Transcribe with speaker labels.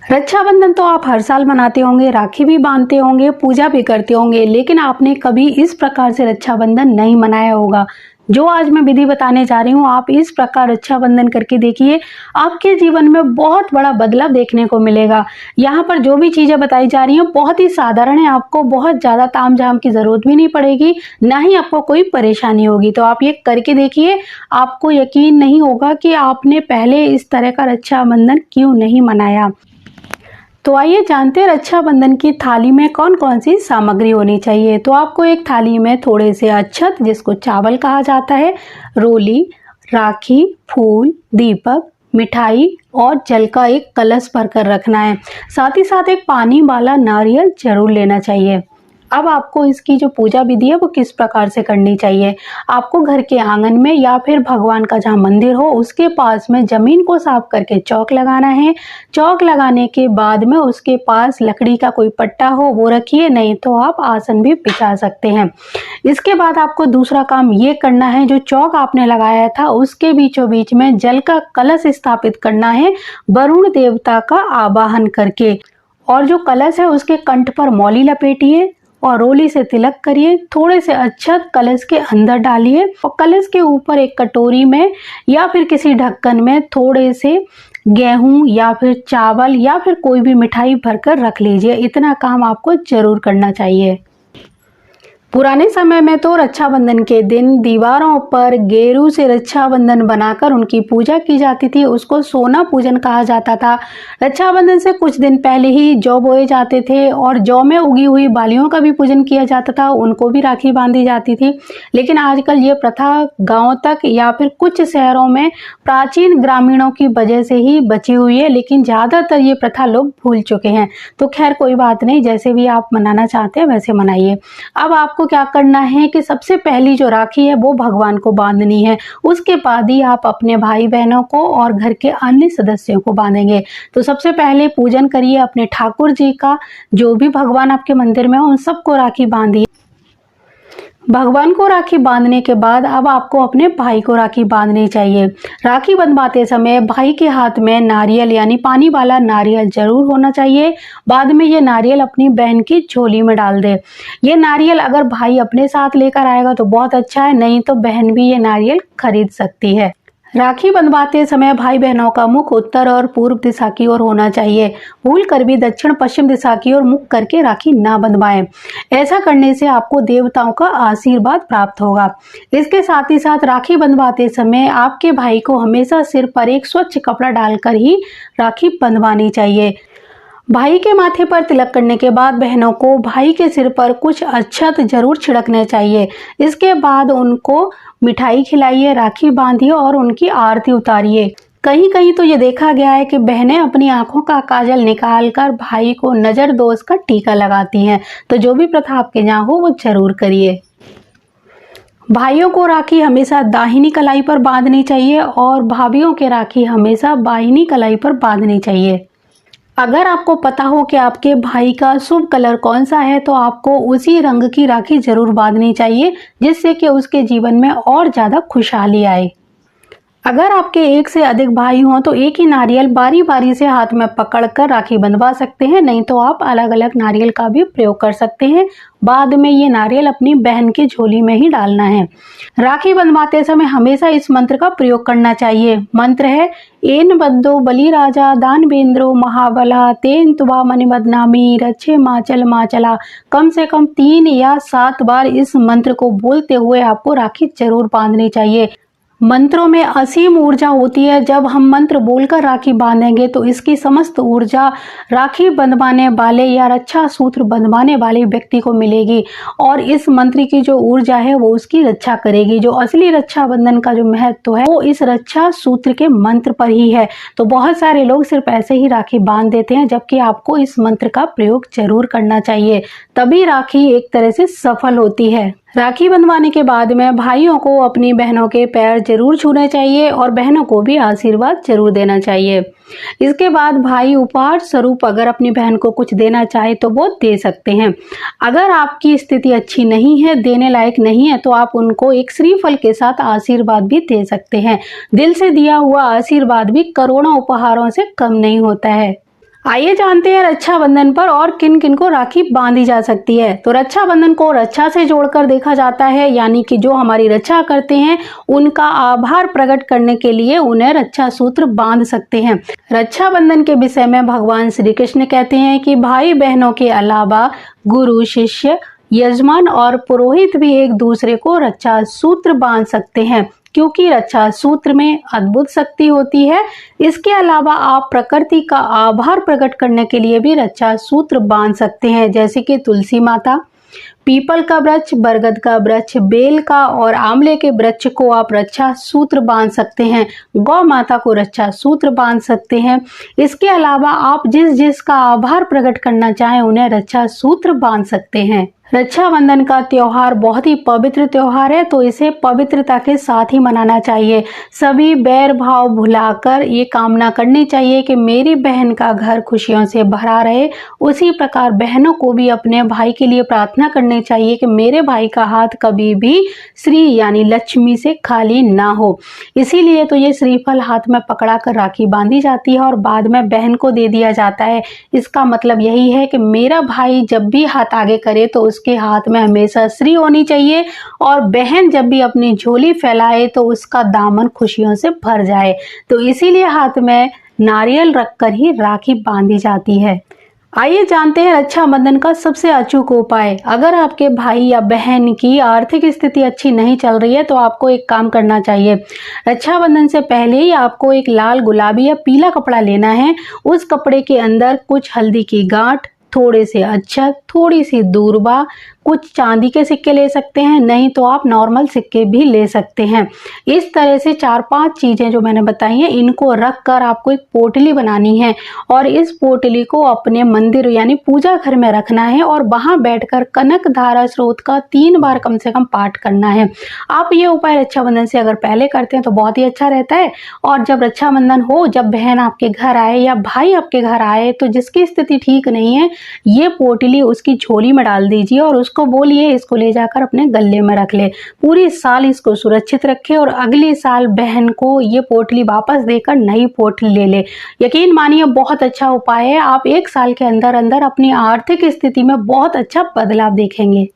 Speaker 1: रक्षाबंधन तो आप हर साल मनाते होंगे, राखी भी बांधते होंगे, पूजा भी करते होंगे, लेकिन आपने कभी इस प्रकार से रक्षाबंधन नहीं मनाया होगा। जो आज मैं विधि बताने जा रही हूँ, आप इस प्रकार रक्षाबंधन करके देखिए, आपके जीवन में बहुत बड़ा बदलाव देखने को मिलेगा। यहाँ पर जो भी चीज़ें बताई जा रही हैं बहुत ही साधारण है, आपको बहुत ज़्यादा तामझाम की ज़रूरत भी नहीं पड़ेगी, ना ही आपको कोई परेशानी होगी। तो आप ये करके देखिए, आपको यकीन नहीं होगा कि आपने पहले इस तरह का रक्षाबंधन क्यों नहीं मनाया। तो आइए जानते हैं रक्षाबंधन की थाली में कौन कौन सी सामग्री होनी चाहिए। तो आपको एक थाली में थोड़े से अक्षत, जिसको चावल कहा जाता है, रोली, राखी, फूल, दीपक, मिठाई और जल का एक कलश भरकर रखना है। साथ ही साथ एक पानी वाला नारियल जरूर लेना चाहिए। अब आपको इसकी जो पूजा विधि है वो किस प्रकार से करनी चाहिए। आपको घर के आंगन में या फिर भगवान का जहाँ मंदिर हो उसके पास में जमीन को साफ करके चौक लगाना है। चौक लगाने के बाद में उसके पास लकड़ी का कोई पट्टा हो वो रखिए, नहीं तो आप आसन भी बिछा सकते हैं। इसके बाद आपको दूसरा काम ये करना है, जो चौक आपने लगाया था उसके बीचों बीच में जल का कलश स्थापित करना है, वरुण देवता का आवाहन करके। और जो कलश है उसके कंठ पर मौली लपेटिए और रोली से तिलक करिए। थोड़े से अक्षत कलश के अंदर डालिए और कलश के ऊपर एक कटोरी में या फिर किसी ढक्कन में थोड़े से गेहूं या फिर चावल या फिर कोई भी मिठाई भरकर रख लीजिए। इतना काम आपको जरूर करना चाहिए। पुराने समय में तो रक्षाबंधन के दिन दीवारों पर गेरू से रक्षाबंधन बनाकर उनकी पूजा की जाती थी, उसको सोना पूजन कहा जाता था। रक्षाबंधन से कुछ दिन पहले ही जौ बोए जाते थे और जौ में उगी हुई बालियों का भी पूजन किया जाता था, उनको भी राखी बांधी जाती थी। लेकिन आजकल ये प्रथा गाँव तक या फिर कुछ शहरों में प्राचीन ग्रामीणों की वजह से ही बची हुई है, लेकिन ज़्यादातर ये प्रथा लोग भूल चुके हैं। तो खैर कोई बात नहीं, जैसे भी आप मनाना चाहते हैं वैसे मनाइए। अब आपको क्या करना है कि सबसे पहली जो राखी है वो भगवान को बांधनी है, उसके बाद ही आप अपने भाई बहनों को और घर के अन्य सदस्यों को बांधेंगे। तो सबसे पहले पूजन करिए अपने ठाकुर जी का, जो भी भगवान आपके मंदिर में हो उन सबको राखी बांधिए। भगवान को राखी बांधने के बाद अब आपको अपने भाई को राखी बांधनी चाहिए। राखी बंधवाते समय भाई के हाथ में नारियल यानी पानी वाला नारियल जरूर होना चाहिए। बाद में ये नारियल अपनी बहन की झोली में डाल दे। ये नारियल अगर भाई अपने साथ लेकर आएगा तो बहुत अच्छा है, नहीं तो बहन भी ये नारियल खरीद सकती है। राखी बंधवाते समय भाई बहनों का मुख उत्तर और पूर्व दिशा की ओर होना चाहिए। भूल कर भी दक्षिण पश्चिम दिशा की ओर मुख करके राखी ना बंधवाएं। ऐसा करने से आपको देवताओं का आशीर्वाद प्राप्त होगा। इसके साथ ही साथ राखी बंधवाते समय आपके भाई को हमेशा सिर पर एक स्वच्छ कपड़ा डालकर ही राखी बंधवानी चाहिए। भाई के माथे पर तिलक करने के बाद बहनों को भाई के सिर पर कुछ अक्षत जरूर छिड़कने चाहिए। इसके बाद उनको मिठाई खिलाइए, राखी बांधिए और उनकी आरती उतारिए। कहीं कहीं तो ये देखा गया है कि बहनें अपनी आंखों का काजल निकालकर भाई को नजर दोष का टीका लगाती हैं। तो जो भी प्रथा आपके यहाँ हो वो जरूर करिए। भाइयों को राखी हमेशा दाहिनी कलाई पर बांधनी चाहिए और भाभियों के राखी हमेशा बाहिनी कलाई पर बांधनी चाहिए। अगर आपको पता हो कि आपके भाई का शुभ कलर कौन सा है तो आपको उसी रंग की राखी जरूर बांधनी चाहिए, जिससे कि उसके जीवन में और ज़्यादा खुशहाली आए। अगर आपके एक से अधिक भाई हों तो एक ही नारियल बारी बारी से हाथ में पकड़कर राखी बंधवा सकते हैं, नहीं तो आप अलग अलग नारियल का भी प्रयोग कर सकते हैं। बाद में ये नारियल अपनी बहन की झोली में ही डालना है। राखी बंधवाते समय हमेशा इस मंत्र का प्रयोग करना चाहिए। मंत्र है, एन बद्दो बलि राजा दानवेंद्रो महाबला तेन तुबा मनि बदनामी रक्षे माचल माचला। कम से कम 3 या 7 बार इस मंत्र को बोलते हुए आपको राखी जरूर बांधनी चाहिए। मंत्रों में असीम ऊर्जा होती है। जब हम मंत्र बोलकर राखी बांधेंगे तो इसकी समस्त ऊर्जा राखी बंधवाने वाले या रक्षा सूत्र बंधवाने वाले व्यक्ति को मिलेगी और इस मंत्र की जो ऊर्जा है वो उसकी रक्षा करेगी। जो असली रक्षाबंधन का जो महत्व है वो इस रक्षा सूत्र के मंत्र पर ही है। तो बहुत सारे लोग सिर्फ ऐसे ही राखी बांध देते हैं, जबकि आपको इस मंत्र का प्रयोग जरूर करना चाहिए, तभी राखी एक तरह से सफल होती है। राखी बंधवाने के बाद में भाइयों को अपनी बहनों के पैर जरूर छूने चाहिए और बहनों को भी आशीर्वाद जरूर देना चाहिए। इसके बाद भाई उपहार स्वरूप अगर अपनी बहन को कुछ देना चाहे तो वो दे सकते हैं। अगर आपकी स्थिति अच्छी नहीं है, देने लायक नहीं है, तो आप उनको एक श्रीफल के साथ आशीर्वाद भी दे सकते हैं। दिल से दिया हुआ आशीर्वाद भी करोड़ों उपहारों से कम नहीं होता है। आइए जानते हैं रक्षाबंधन पर और किन किन को राखी बांधी जा सकती है। तो रक्षाबंधन को रक्षा से जोड़कर देखा जाता है, यानी कि जो हमारी रक्षा करते हैं उनका आभार प्रकट करने के लिए उन्हें रक्षा सूत्र बांध सकते हैं। रक्षाबंधन के विषय में भगवान श्री कृष्ण कहते हैं कि भाई बहनों के अलावा गुरु, शिष्य, यजमान और पुरोहित भी एक दूसरे को रक्षा सूत्र बांध सकते हैं, क्योंकि रक्षा सूत्र में अद्भुत शक्ति होती है। इसके अलावा आप प्रकृति का आभार प्रकट करने के लिए भी रक्षा सूत्र बांध सकते हैं, जैसे कि तुलसी माता, पीपल का वृक्ष, बरगद का वृक्ष, बेल का और आंवले के वृक्ष को आप रक्षा सूत्र बांध सकते हैं। गौ माता को रक्षा सूत्र बांध सकते हैं। इसके अलावा आप जिस जिस का आभार प्रकट करना चाहें उन्हें रक्षा सूत्र बांध सकते हैं। रक्षाबंधन का त्योहार बहुत ही पवित्र त्योहार है, तो इसे पवित्रता के साथ ही मनाना चाहिए। सभी बैर भाव भुलाकर ये कामना करनी चाहिए कि मेरी बहन का घर खुशियों से भरा रहे। उसी प्रकार बहनों को भी अपने भाई के लिए प्रार्थना करनी चाहिए कि मेरे भाई का हाथ कभी भी श्री यानी लक्ष्मी से खाली ना हो। इसीलिए तो ये श्रीफल हाथ में पकड़ा कर राखी बांधी जाती है और बाद में बहन को दे दिया जाता है। इसका मतलब यही है कि मेरा भाई जब भी हाथ आगे करे तो उसके हाथ में हमेशा श्री होनी चाहिए, और बहन जब भी अपनी झोली फैलाए तो उसका दामन खुशियों से भर जाए। तो इसीलिए हाथ में नारियल रखकर ही राखी बांधी जाती है। आइए जानते हैं रक्षाबंधन का सबसे अचूक उपाय। अगर आपके भाई या बहन की आर्थिक स्थिति अच्छी नहीं चल रही है तो आपको एक काम करना चाहिए। रक्षाबंधन से पहले ही आपको एक लाल, गुलाबी या पीला कपड़ा लेना है। उस कपड़े के अंदर कुछ हल्दी की गांठ, थोड़े से अक्षत, थोड़ी सी दूर्बा, कुछ चांदी के सिक्के ले सकते हैं, नहीं तो आप नॉर्मल सिक्के भी ले सकते हैं। इस तरह से 4-5 चीजें जो मैंने बताई हैं इनको रख कर आपको एक पोटली बनानी है, और इस पोटली को अपने मंदिर यानी पूजा घर में रखना है और वहां बैठकर कनक धारा स्रोत का 3 बार कम से कम पाठ करना है। आप ये उपाय रक्षाबंधन से अगर पहले करते हैं तो बहुत ही अच्छा रहता है। और जब रक्षाबंधन हो, जब बहन आपके घर आए या भाई आपके घर आए, तो जिसकी स्थिति ठीक नहीं है ये पोटली उसकी झोली में डाल दीजिए और उसको बोलिए इसको ले जाकर अपने गले में रख ले। पूरी साल इसको सुरक्षित रखे और अगले साल बहन को ये पोटली वापस देकर नई पोटली ले ले। यकीन मानिए बहुत अच्छा उपाय है। आप 1 साल के अंदर अंदर अपनी आर्थिक स्थिति में बहुत अच्छा बदलाव देखेंगे।